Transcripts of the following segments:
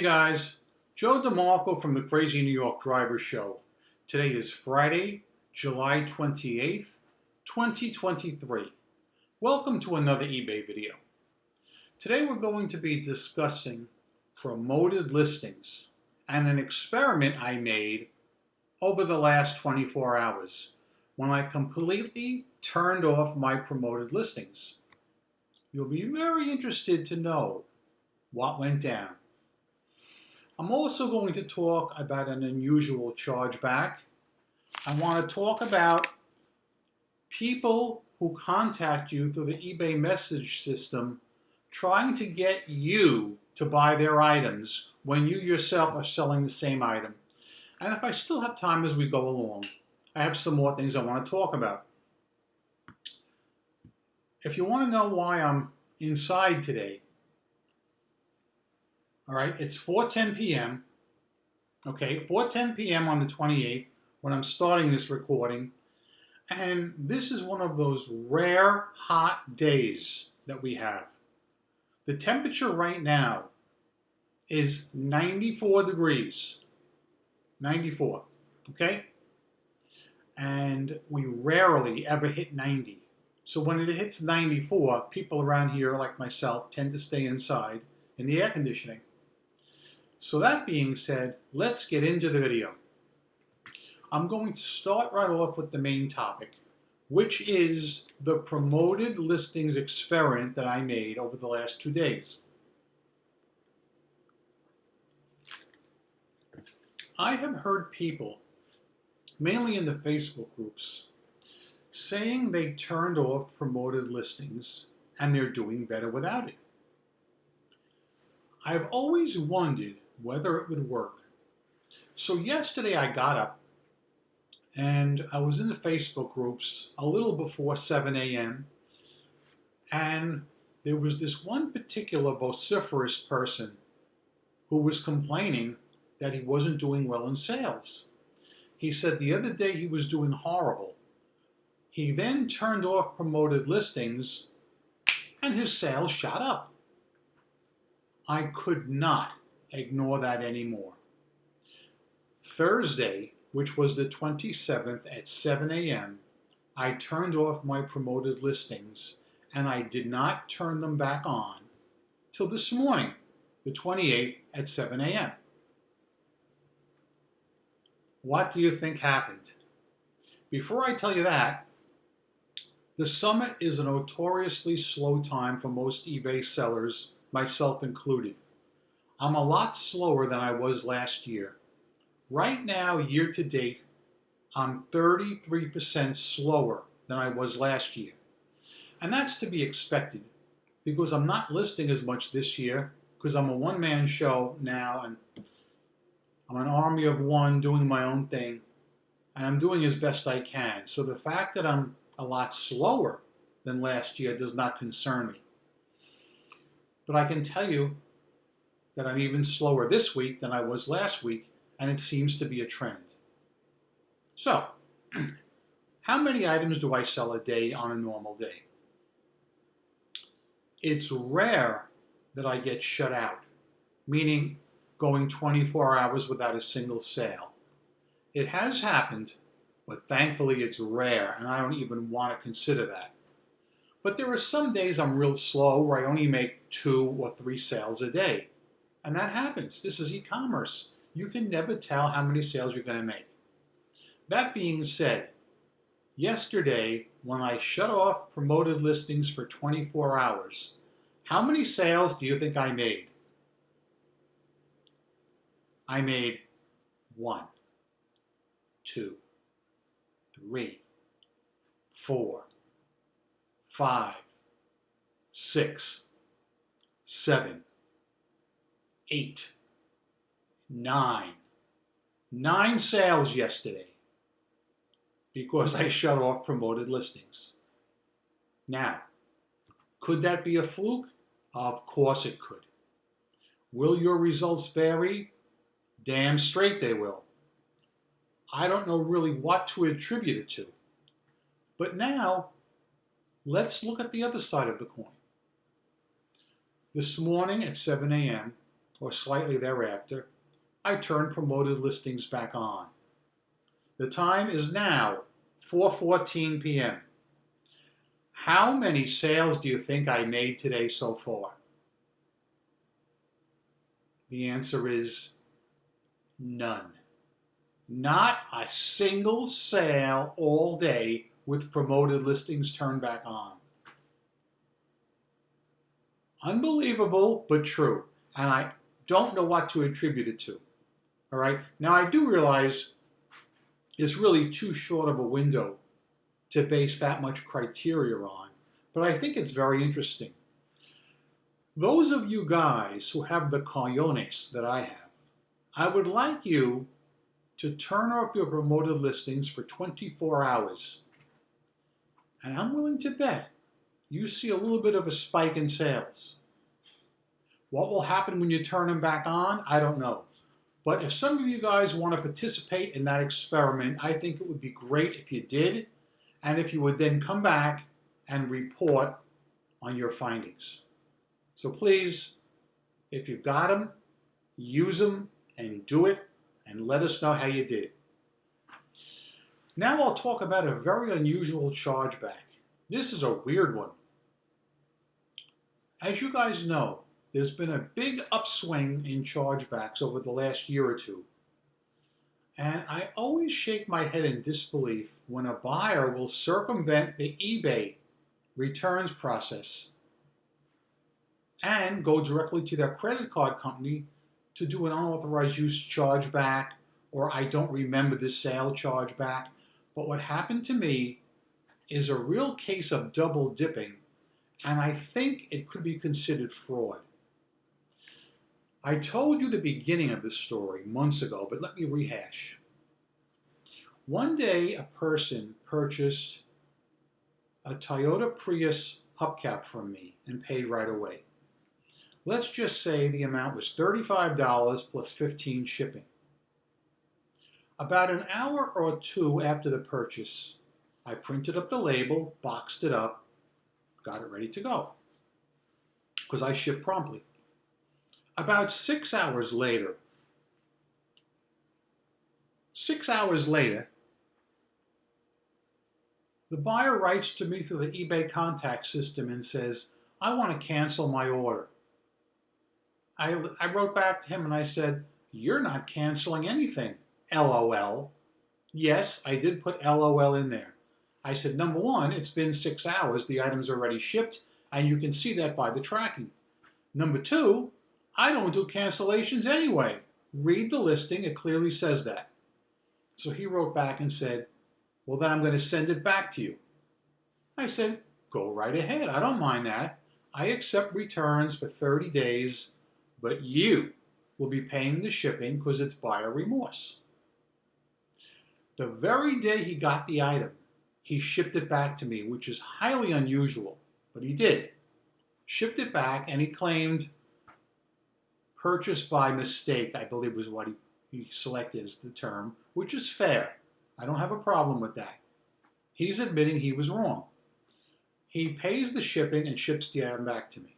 guys, Joe DeMarco from the Crazy New York Driver Show. Today is Friday, July 28th, 2023. Welcome to another eBay video. Today we're going to be discussing promoted listings and an experiment I made over the last 24 hours when I completely turned off my promoted listings. You'll be very interested to know what went down. I'm also going to talk about an unusual chargeback. I want to talk about people who contact you through the eBay message system trying to get you to buy their items when you yourself are selling the same item. And if I still have time as we go along, I have some more things I want to talk about. If you want to know why I'm inside today, all right, it's 4:10 p.m. Okay, 4:10 p.m. on the 28th when I'm starting this recording. And this is one of those rare hot days that we have. The temperature right now is 94 degrees. 94, okay? And we rarely ever hit 90. So when it hits 94, people around here, like myself, tend to stay inside in the air conditioning. So that being said, let's get into the video. I'm going to start right off with the main topic, which is the promoted listings experiment that I made over the last 2 days. I have heard people, mainly in the Facebook groups, saying they turned off promoted listings and they're doing better without it. I've always wondered whether it would work. So yesterday I got up and I was in the Facebook groups a little before 7 a.m. and there was this one particular vociferous person who was complaining that he wasn't doing well in sales. He said the other day he was doing horrible. He then turned off promoted listings and his sales shot up. I could not ignore that anymore. Thursday, which was the 27th at 7 a.m., I turned off my promoted listings and I did not turn them back on till this morning, the 28th at 7 a.m. What do you think happened? Before I tell you that, the summer is a notoriously slow time for most eBay sellers, myself included. I'm a lot slower than I was last year. Right now, year to date, I'm 33% slower than I was last year. And that's to be expected because I'm not listing as much this year because I'm a one-man show now and I'm an army of one doing my own thing, and I'm doing as best I can. So the fact that I'm a lot slower than last year does not concern me. But I can tell you that I'm even slower this week than I was last week, and it seems to be a trend. So, how many items do I sell a day on a normal day? It's rare that I get shut out, meaning going 24 hours without a single sale. It has happened, but thankfully it's rare, and I don't even want to consider that. But there are some days I'm real slow where I only make 2 or 3 sales a day. And that happens. This is e-commerce. You can never tell how many sales you're going to make. That being said, yesterday when I shut off promoted listings for 24 hours, how many sales do you think I made? I made 1, 2, 3, 4, 5, 6, 7, 8, 9. 9 sales yesterday because I shut off promoted listings. Now, could that be a fluke? Of course it could. Will your results vary? Damn straight they will. I don't know really what to attribute it to. But now, let's look at the other side of the coin. This morning at 7 a.m., or slightly thereafter, I turned promoted listings back on. The time is now 4:14 p.m. How many sales do you think I made today so far? The answer is none. Not a single sale all day with promoted listings turned back on. Unbelievable, but true. And I don't know what to attribute it to. All right. Now, I do realize it's really too short of a window to base that much criteria on, but I think it's very interesting. Those of you guys who have the cojones that I have, I would like you to turn off your promoted listings for 24 hours. And I'm willing to bet you see a little bit of a spike in sales. What will happen when you turn them back on? I don't know. But if some of you guys want to participate in that experiment, I think it would be great if you did, and if you would then come back and report on your findings. So please, if you've got them, use them and do it, and let us know how you did. Now I'll talk about a very unusual chargeback. This is a weird one. As you guys know, there's been a big upswing in chargebacks over the last year or two. And I always shake my head in disbelief when a buyer will circumvent the eBay returns process and go directly to their credit card company to do an unauthorized use chargeback, or I don't remember the sale chargeback. But what happened to me is a real case of double dipping, and I think it could be considered fraud. I told you the beginning of this story months ago, but let me rehash. One day, a person purchased a Toyota Prius hubcap from me and paid right away. Let's just say the amount was $35 plus $15 shipping. About an hour or two after the purchase, I printed up the label, boxed it up, got it ready to go, because I ship promptly. About 6 hours later, the buyer writes to me through the eBay contact system and says, I want to cancel my order. I wrote back to him and I said, you're not canceling anything, LOL. Yes, I did put LOL in there. I said, number one, it's been 6 hours, the item's already shipped, and you can see that by the tracking. Number two, I don't do cancellations anyway. Read the listing, it clearly says that. So he wrote back and said, well, then I'm going to send it back to you. I said, go right ahead, I don't mind that. I accept returns for 30 days, but you will be paying the shipping because it's buyer remorse. The very day he got the item, he shipped it back to me, which is highly unusual, but he did. Shipped it back, and he claimed purchase by mistake, I believe was what he selected as the term, which is fair. I don't have a problem with that. He's admitting he was wrong. He pays the shipping and ships the item back to me.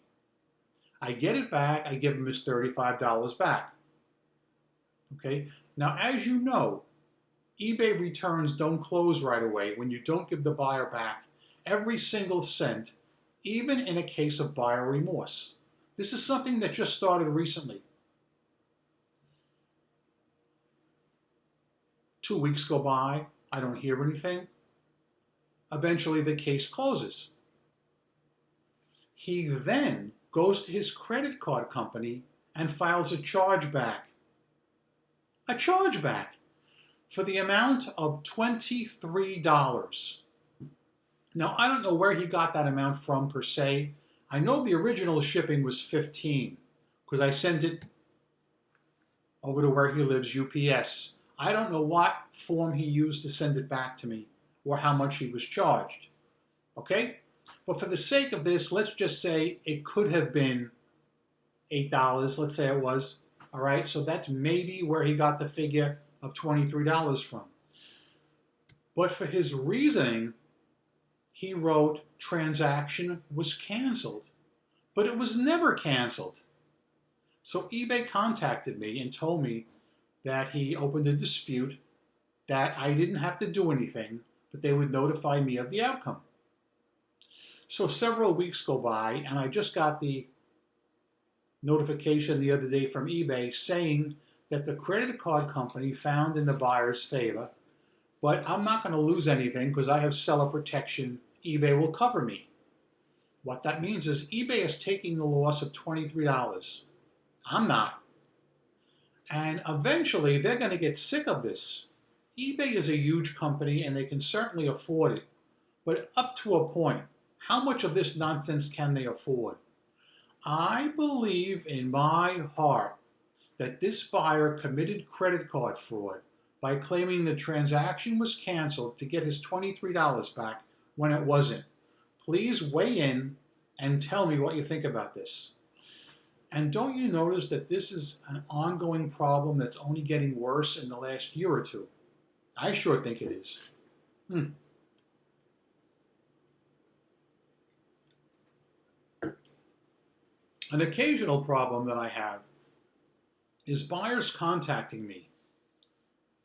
I get it back, I give him his $35 back. Okay? Now, as you know, eBay returns don't close right away when you don't give the buyer back every single cent, even in a case of buyer remorse. This is something that just started recently. 2 weeks go by, I don't hear anything. Eventually the case closes. He then goes to his credit card company and files a chargeback. A chargeback for the amount of $23. Now, I don't know where he got that amount from per se. I know the original shipping was $15 because I sent it over to where he lives, UPS. I don't know what form he used to send it back to me or how much he was charged. Okay? But for the sake of this, let's just say it could have been $8. Let's say it was. All right? So that's maybe where he got the figure of $23 from. But for his reasoning, he wrote transaction was canceled. But it was never canceled. So eBay contacted me and told me that he opened a dispute, that I didn't have to do anything, but they would notify me of the outcome. So several weeks go by, and I just got the notification the other day from eBay saying that the credit card company found in the buyer's favor, but I'm not going to lose anything because I have seller protection. eBay will cover me. What that means is eBay is taking the loss of $23. I'm not. And eventually they're going to get sick of this. eBay is a huge company and they can certainly afford it. But up to a point, how much of this nonsense can they afford? I believe in my heart that this buyer committed credit card fraud by claiming the transaction was canceled to get his $23 back when it wasn't. Please weigh in and tell me what you think about this. And don't you notice that this is an ongoing problem that's only getting worse in the last year or two? I sure think it is. An occasional problem that I have is buyers contacting me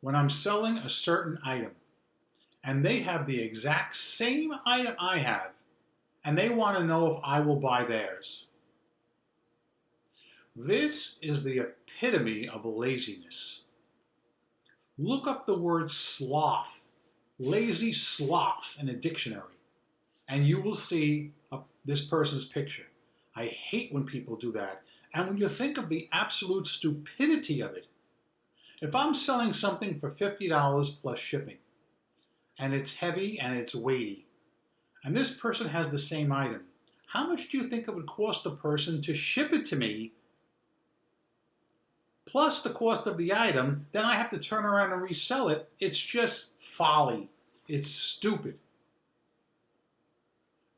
when I'm selling a certain item and they have the exact same item I have and they want to know if I will buy theirs. This is the epitome of laziness. Look up the word sloth, lazy sloth in a dictionary, and you will see this person's picture. I hate when people do that. And when you think of the absolute stupidity of it, if I'm selling something for $50 plus shipping, and it's heavy and it's weighty, and this person has the same item, how much do you think it would cost the person to ship it to me, plus the cost of the item? Then I have to turn around and resell it. It's just folly. It's stupid.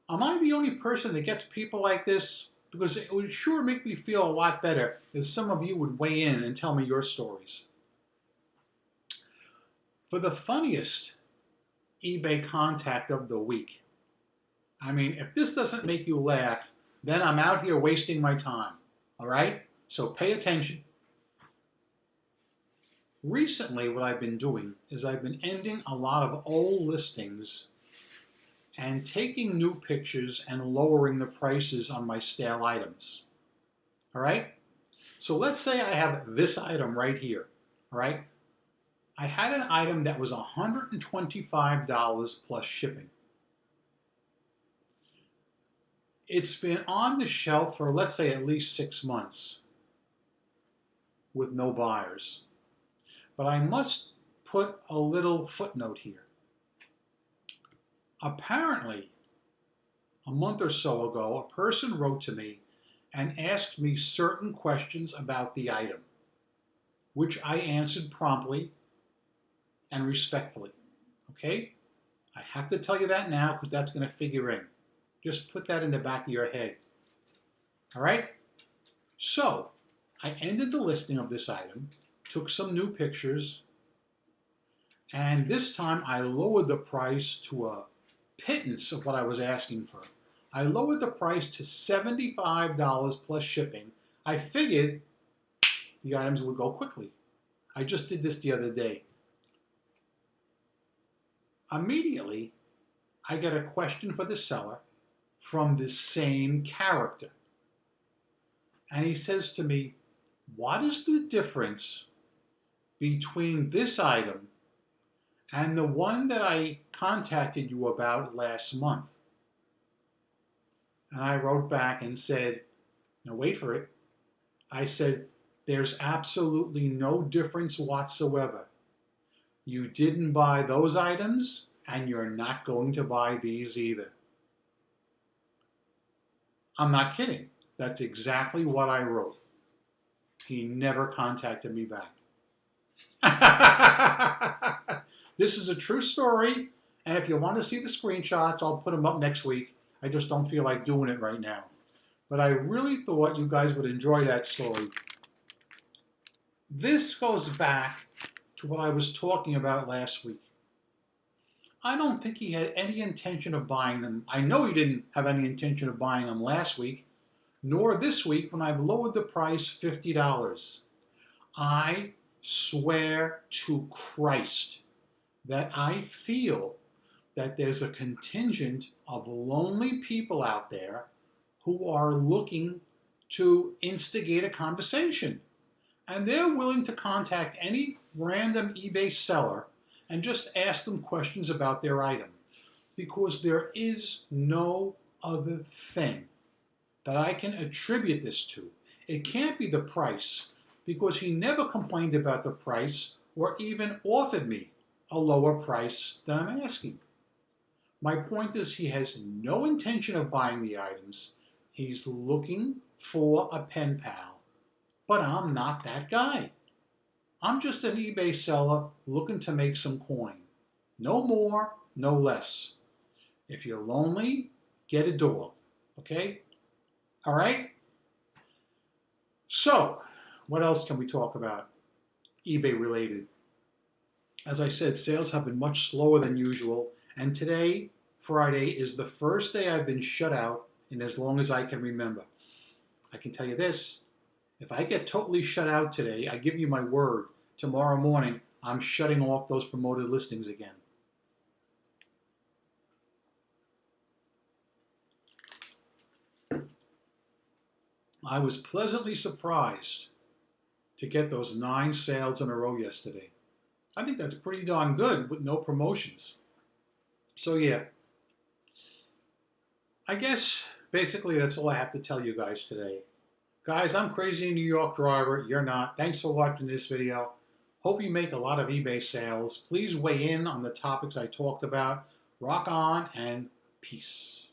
Am I the only person that gets people like this? Because it would sure make me feel a lot better if some of you would weigh in and tell me your stories. For the funniest eBay contact of the week, I mean, if this doesn't make you laugh, then I'm out here wasting my time. All right? So pay attention. Recently, what I've been doing is I've been ending a lot of old listings and taking new pictures and lowering the prices on my stale items. All right? So let's say I have this item right here. All right? I had an item that was $125 plus shipping. It's been on the shelf for, let's say, at least 6 months with no buyers. But I must put a little footnote here. Apparently, a month or so ago, a person wrote to me and asked me certain questions about the item, which I answered promptly and respectfully. Okay? I have to tell you that now because that's going to figure in. Just put that in the back of your head. All right? So, I ended the listing of this item, took some new pictures, and this time I lowered the price to a pittance of what I was asking for. I lowered the price to $75 plus shipping. I figured the items would go quickly. I just did this the other day. Immediately, I get a question for the seller from the same character. And he says to me, what is the difference between this item and the one that I contacted you about last month? And I wrote back and said, now wait for it. I said, there's absolutely no difference whatsoever. You didn't buy those items, and you're not going to buy these either. I'm not kidding. That's exactly what I wrote. He never contacted me back. This is a true story, and if you want to see the screenshots, I'll put them up next week. I just don't feel like doing it right now. But I really thought you guys would enjoy that story. This goes back to what I was talking about last week. I don't think he had any intention of buying them. I know he didn't have any intention of buying them last week nor this week when I've lowered the price $50. I swear to Christ that I feel that there's a contingent of lonely people out there who are looking to instigate a conversation. And they're willing to contact any random eBay seller and just ask them questions about their item. Because there is no other thing that I can attribute this to. It can't be the price, because he never complained about the price or even offered me a lower price than I'm asking. My point is, he has no intention of buying the items. He's looking for a pen pal. But I'm not that guy. I'm just an eBay seller looking to make some coin. No more, no less. If you're lonely, get a dog. Okay? All right? So, what else can we talk about eBay related? As I said, sales have been much slower than usual, and today, Friday, is the first day I've been shut out in as long as I can remember. I can tell you this, if I get totally shut out today, I give you my word, tomorrow morning I'm shutting off those promoted listings again. I was pleasantly surprised to get those 9 sales in a row yesterday. I think that's pretty darn good with no promotions. So yeah, I guess basically that's all I have to tell you guys today. Guys, I'm Crazy New York Driver. You're not. Thanks for watching this video. Hope you make a lot of eBay sales. Please weigh in on the topics I talked about. Rock on and peace.